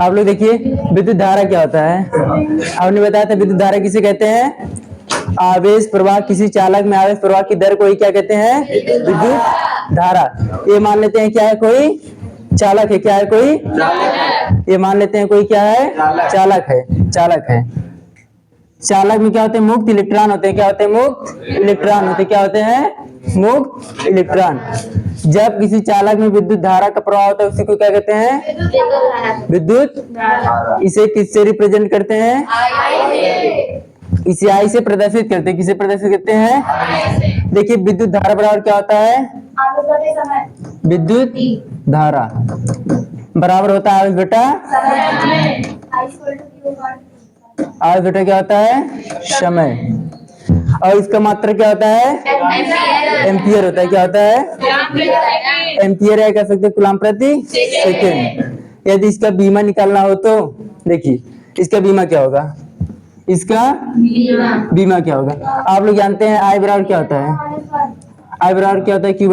आप लोग देखिए विद्युत धारा क्या होता है। आपने बताया था विद्युत धारा किसे कहते हैं? आवेश प्रवाह, किसी चालक में आवेश प्रवाह की दर को ही क्या कहते हैं? विद्युत धारा। ये मान लेते हैं क्या है, कोई चालक है। क्या है? कोई, ये मान लेते हैं कोई क्या है? चालक है। चालक है। चालक में क्या होते हैं? मुक्त इलेक्ट्रॉन होते हैं। क्या होते हैं? मुक्त इलेक्ट्रॉन होते हैं। क्या होते हैं? मुक्त इलेक्ट्रॉन। जब किसी चालक में विद्युत धारा का प्रवाह होता है उसी को क्या कहते हैं? विद्युत। इसे किससे रिप्रेजेंट करते हैं? इसे आई से प्रदर्शित करते हैं। किसे प्रदर्शित करते हैं? देखिए विद्युत धारा बराबर क्या होता है? विद्युत धारा बराबर होता है आवेश बटा आवेश बटा क्या होता है? समय। और इसका मात्रक क्या होता है? एम्पियर होता है। क्या होता है? एम्पियर है, कह सकते हैं कूलम प्रति सेकेंड। यदि इसका बीमा निकालना हो तो देखिए इसका बीमा क्या होगा? इसका बीमा क्या होगा? आप लोग जानते हैं आई बराबर क्या होता है? आई बराबर क्या होता है? क्यू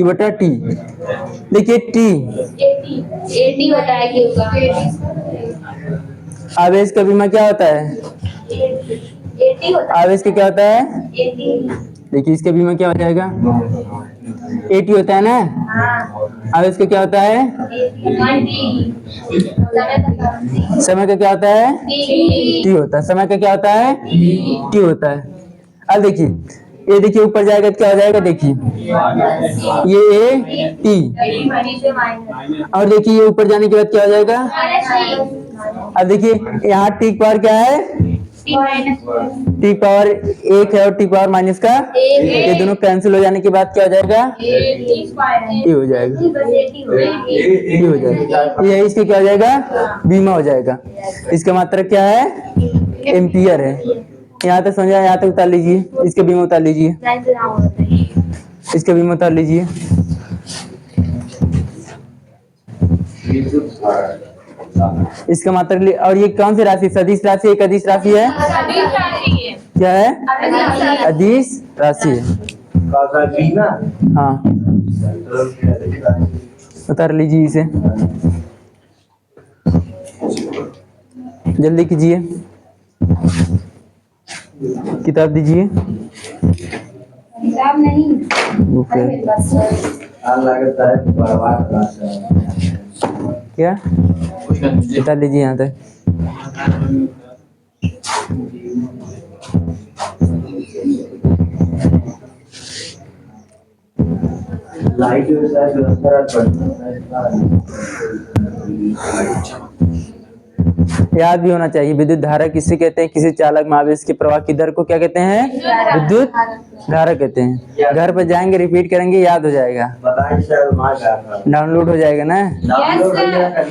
बटा टी। देखिए टी एटी होता है क्यू का। आवेश का बीमा क्या होता है? आवेश का क्या होता है? देखिए इसका बीमा क्या हो जाएगा? एटी होता है ना। आवेश का क्या होता है? समय का क्या होता है? टी होता है। समय का क्या होता है? टी होता है। अब देखिए ये देखिए ऊपर जाएगा तो क्या हो जाएगा? देखिए ये ए टी, और देखिए ये ऊपर जाने के बाद क्या हो जाएगा? अब देखिए यहाँ टी पावर क्या है? टी पावर एक है और टी पावर माइनस का ये दोनों कैंसिल हो जाने के बाद क्या हो जाएगा? ये हो जाएगा, ये हो जाएगा। ये इसके क्या हो जाएगा? बीमा हो जाएगा। इसका मात्रक क्या है? एम्पियर है। यहाँ तक समझा? यहाँ तक उतार लीजिए। इसके बीमा उतार लीजिए। इसके बीमा उतार लीजिए। इसका मात्रक। और ये कौन सी राशि? सदिश राशि एक अदिश राशि है। क्या है? अदिश राशि है। हाँ उतार लीजिए इसे, जल्दी कीजिए। किताब दीजिए। किताब नहीं। ओके। क्या किताब लीजिए यहाँ तक। लाइट याद भी होना चाहिए विद्युत धारा किसे कहते हैं? किसी चालक में आवेश के प्रवाह की दर को क्या कहते हैं? विद्युत धारा कहते हैं। घर पर जाएंगे रिपीट करेंगे, याद हो जाएगा, डाउनलोड हो जाएगा ना।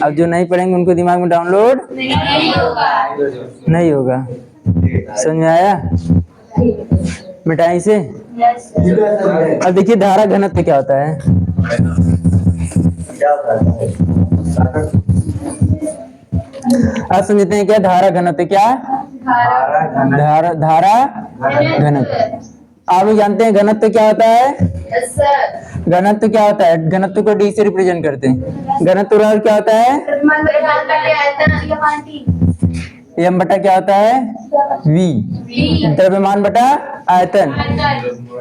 अब जो नहीं पढ़ेंगे उनको दिमाग में डाउनलोड नहीं होगा। समझ में आया? मिटाई से। अब देखिए धारा घनत्व क्या होता है? आप समझते हैं क्या धारा घनत्व? क्या धारा घनत्व। आप लोग जानते हैं घनत्व क्या होता है? घनत्व क्या होता है? घनत्व को डी से रिप्रेजेंट करते हैं। घनत्व क्या होता है? एम बटा क्या होता है? वी, द्रव्यमान बटा आयतन।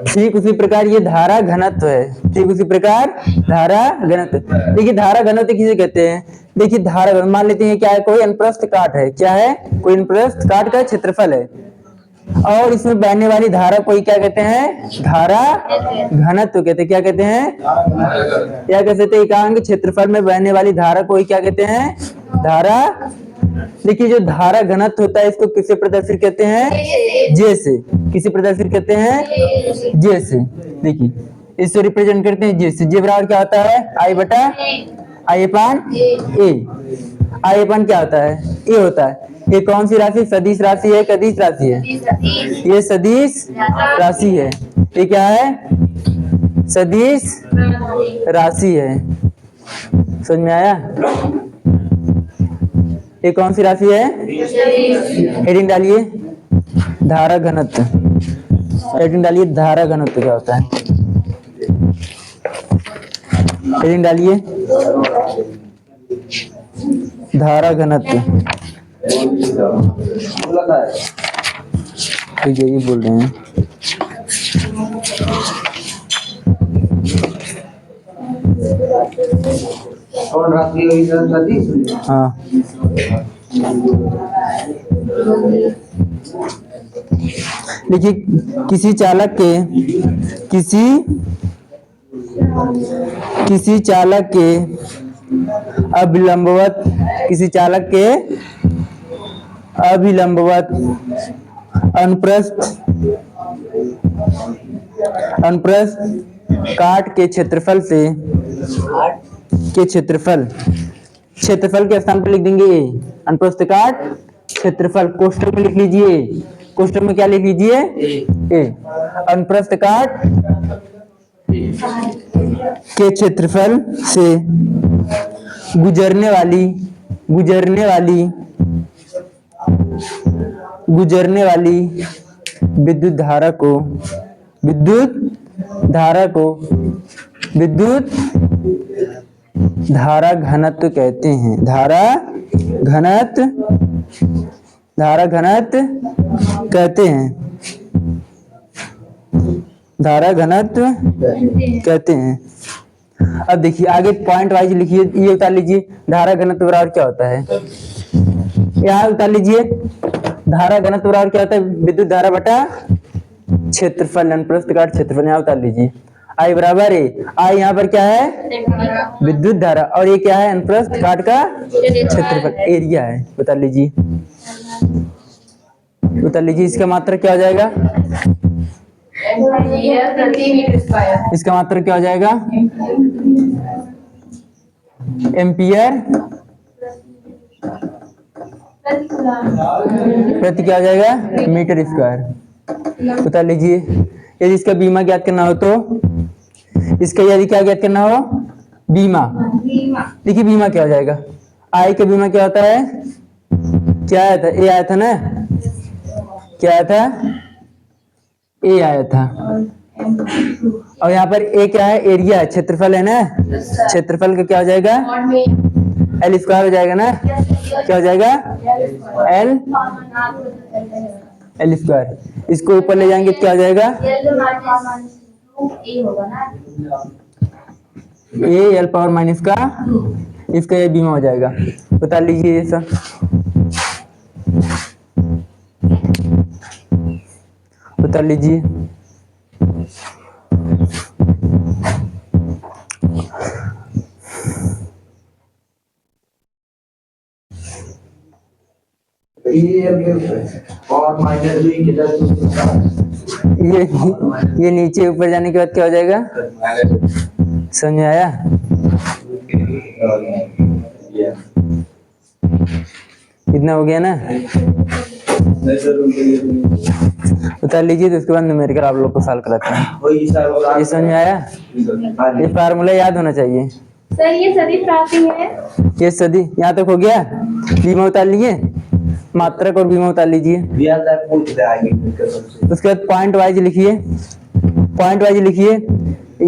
ठीक उसी प्रकार ये धारा घनत्व है। ठीक उसी प्रकार धारा घनत्व। देखिए धारा घनत्व किसे कहते हैं? देखिए धारा मान लेते हैं क्या है? कोई अनुप्रस्थ काट है। क्या है? कोई अनुप्रस्थ काट का क्षेत्रफल है और इसमें बहने वाली धारा को क्या कहते हैं? धारा घनत्व कहते हैं। क्या कहते हैं? क्या कह सकते हैं? एकांक क्षेत्रफल में बहने वाली धारा को क्या कहते हैं? धारा। देखिए जो धारा घनत्व होता है इसको किसे प्रदर्शित करते हैं? जे से। किसे प्रदर्शित करते हैं? जे से। देखिए इससे रिप्रेजेंट करते हैं जे से। जे बराबर क्या होता है? आई बटा आई अपान ए। आई अपान क्या होता है? ए होता है। ये कौन सी राशि? सदिश राशि है, कदिश राशि है? ये सदिश राशि है। ये क्या है? सदिश राशि है। समझ में आया? ये कौन सी राशि है? हेडिंग डालिए धारा घनत्व। हेडिंग डालिए धारा घनत्व क्या होता है? हेडिंग डालिए धारा घनत्व। ठीक है, ये बोल रहे हैं। और रात्रि हुई सदी। हाँ, देखिए किसी चालक के किसी चालक के अभिलंबवत किसी चालक के अभिलंबवत अनुप्रस्थ काट के क्षेत्रफल के स्थान पर लिख देंगे ए। अनुप्रस्थ काट क्षेत्रफल कोष्ठक में लिख लीजिए। कोष्ठक में क्या लिख लीजिए? ए। अनुप्रस्थ काट के क्षेत्रफल से गुजरने वाली विद्युत धारा घनत्व कहते हैं। धारा घनत्व कहते हैं। अब देखिए आगे पॉइंट वाइज लिखिए। ये उतार लीजिए धारा घनत्व बराबर क्या होता है। यहाँ उतार लीजिए धारा घनत्व बराबर क्या होता है? विद्युत धारा बटा क्षेत्रफल, अनुप्रस्थ काट क्षेत्रफल। यहाँ उतार लीजिए आई बराबर है। आई यहाँ पर क्या है? विद्युत धारा, और ये क्या है? अनुप्रस्थ काट का क्षेत्रफल, एरिया है। उतार लीजिए इसका मात्रक क्या हो जाएगा? इसका मात्रक क्या हो जाएगा? एम्पियर प्रति क्या हो जाएगा? Metre square. बता लीजिए यदि इसका बीमा ज्ञात करना हो तो इसका यदि क्या ज्ञात करना हो? बीमा। देखिए बीमा क्या हो जाएगा? आई का बीमा क्या होता है? क्या आया था? ए आया था ना? क्या आया था? ए आया था। और यहाँ पर ए क्या है? एरिया है, क्षेत्रफल है ना? क्षेत्रफल का क्या हो जाएगा? एल स्क्वायर हो जाएगा ना? क्या हो जाएगा? L square. इसको ऊपर ले जाएंगे तो क्या हो जाएगा? ए एल पावर माइनस का इसका ये बीमा हो जाएगा। बता लीजिए ये सब। बता लीजिए और माइनस भी किधर ये नीचे ऊपर जाने के बाद क्या हो जाएगा? समझ में आया? इतना हो गया ना? उतार लीजिए तो उसके बाद न्यूमेरिकल आप लोग को सॉल्व कराते हैं। ये समझ में आया? ये फार्मूला याद होना चाहिए। सर ये सदी प्राप्ति है। ये सदी यहाँ तक हो गया। बीमा उतार लिए, मात्रक और बीमा उतार लीजिए। उसके बाद पॉइंट वाइज लिखिए।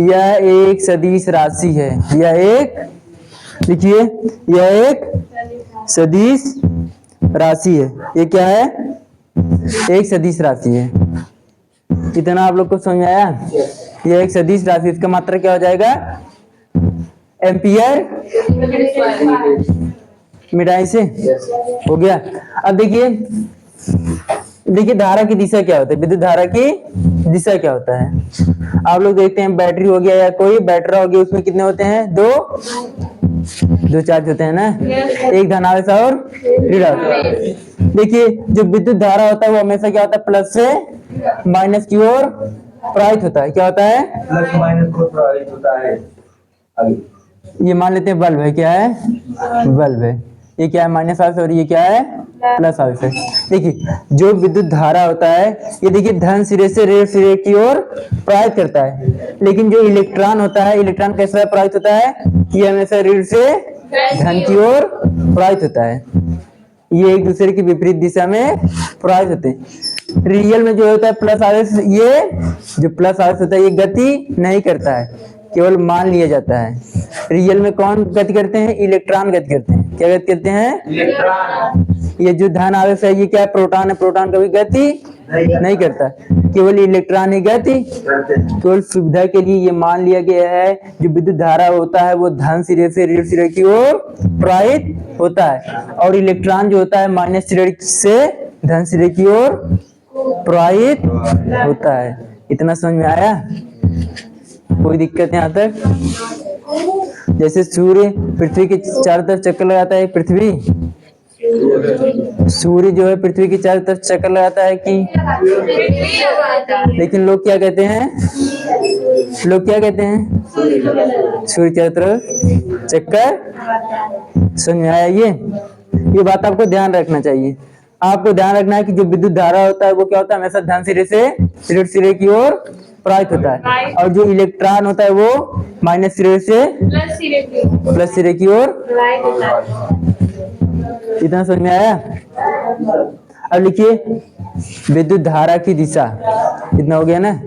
यह एक सदिश राशि है। यह एक सदिश राशि है। ये क्या है? एक सदिश राशि है। इतना आप लोग को समझ में आया? यह एक सदिश राशि, इसका मात्रक क्या हो जाएगा? एम्पियर मिटाई से हो गया। अब देखिए धारा की दिशा क्या होता है? विद्युत धारा की दिशा क्या होता है? आप लोग देखते हैं बैटरी हो गया या कोई बैटरा हो गया, उसमें कितने होते हैं? दो चार्ज होते हैं ना? एक धनावेश और ऋणावेश। देखिए जो विद्युत धारा होता है वो हमेशा क्या होता है? प्लस से माइनस की ओर प्रवाहित होता है। क्या होता है? प्लस माइनस को प्रभावित होता है। ये मान लेते हैं बल्ब है। क्या है? बल्ब है। ये क्या है? माइनस आवेश, और ये क्या है? प्लस आवेश है। देखिए जो विद्युत धारा होता है ये देखिए धन सिरे से ऋण सिरे की ओर प्रवाहित करता है, लेकिन जो इलेक्ट्रॉन होता है, इलेक्ट्रॉन कैसे प्रवाहित होता है? ये हमेशा ऋण से धन की ओर प्रवाहित होता है। ये एक दूसरे की विपरीत दिशा में प्रवाहित होते हैं। रियल में जो होता है प्लस आवेश, ये जो प्लस आवेश होता है ये गति नहीं करता है। केवल मान लिया जाता है। रियल में कौन गति करते हैं? इलेक्ट्रॉन गति करते हैं। क्या गति करते हैं? इलेक्ट्रॉन ये जो धन आवेश है ये क्या प्रोटॉन है? प्रोटॉन कभी गति नहीं करता, केवल इलेक्ट्रॉन ही गति। करते हैं। केवल सुविधा के लिए ये मान लिया गया है जो विद्युत धारा होता है वो धन सिरे से ऋण सिरे की ओर प्रवाहित होता है, और इलेक्ट्रॉन जो होता है माइनस सिरे से धन सिरे की ओर प्रवाहित होता है। इतना समझ में आया? कोई दिक्कत यहाँ तक? जैसे सूर्य पृथ्वी के चारों तरफ चक्कर लगाता है, पृथ्वी सूर्य जो है पृथ्वी के चारों तरफ चक्कर लगाता है कि, लेकिन लोग क्या कहते हैं? लोग क्या कहते हैं? सूर्य चारों तरफ चक्कर। समझ में आया? ये बात आपको ध्यान रखना चाहिए। आपको ध्यान रखना है कि जो विद्युत धारा होता है वो क्या होता है? हमेशा धन सिरे से ऋण सिरे की ओर प्रवाहित होता है, और जो इलेक्ट्रॉन होता है वो माइनस सिरे से प्लस सिरे की ओर। इतना समझ में आया? अब लिखिए विद्युत धारा की दिशा। इतना हो गया ना?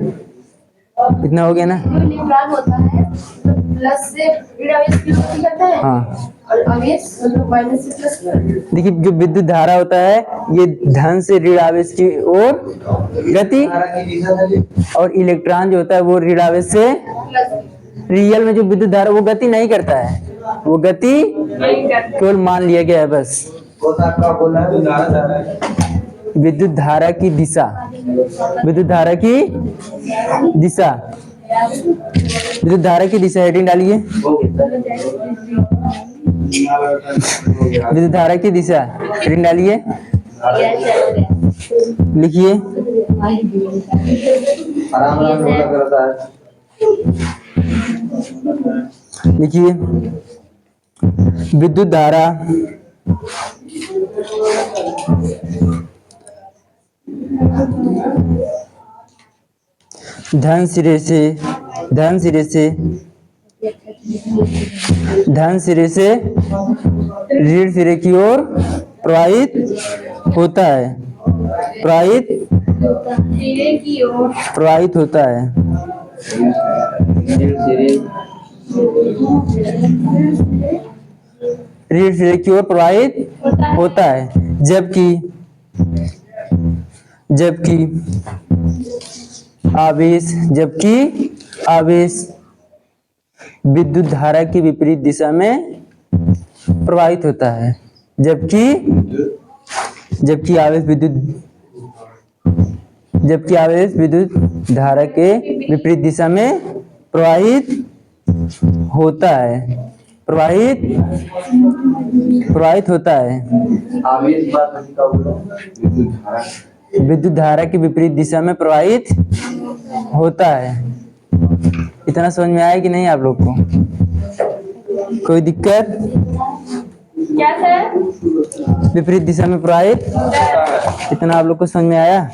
इतना हो गया ना? जो इलेक्ट्रॉन होता है तो प्लस से ऋण आवेश की ओर जाता है, हाँ, और आवेश मतलब माइनस से प्लस की ओर। देखिए जो विद्युत धारा होता है ये धन से ऋण आवेश की ओर गति, धारा की दिशा से और इलेक्ट्रॉन जो होता है वो ऋण आवेश से। रियल में जो विद्युत धारा वो गति नहीं करता है, वो गति केवल मान लिया गया है बस। कौन आपका बोला है? धारा विद्युत धारा की दिशा, विद्युत धारा की दिशा, विद्युत धारा की दिशा हेडिंग डालिए। विद्युत धारा की दिशा हेडिंग डालिए, लिखिए। आराम आराम बोला करता है। लिखिए विद्युत धारा धन सिरे से ऋण सिरे की ओर प्रवाहित होता है, प्रवाहित होता है। ऋण सिरे की ओर प्रवाहित होता है, जबकि आवेश विद्युत धारा की विपरीत दिशा में प्रवाहित होता है, जबकि आवेश विद्युत धारा के विपरीत दिशा में प्रवाहित होता है, प्रवाहित होता है। आवेश बात नहीं का बोला। विद्युत धारा की विपरीत दिशा में प्रवाहित होता है। इतना समझ में आया कि नहीं आप लोग को? कोई दिक्कत? क्या सर? विपरीत दिशा में प्रवाहित, इतना आप लोग को समझ में आया?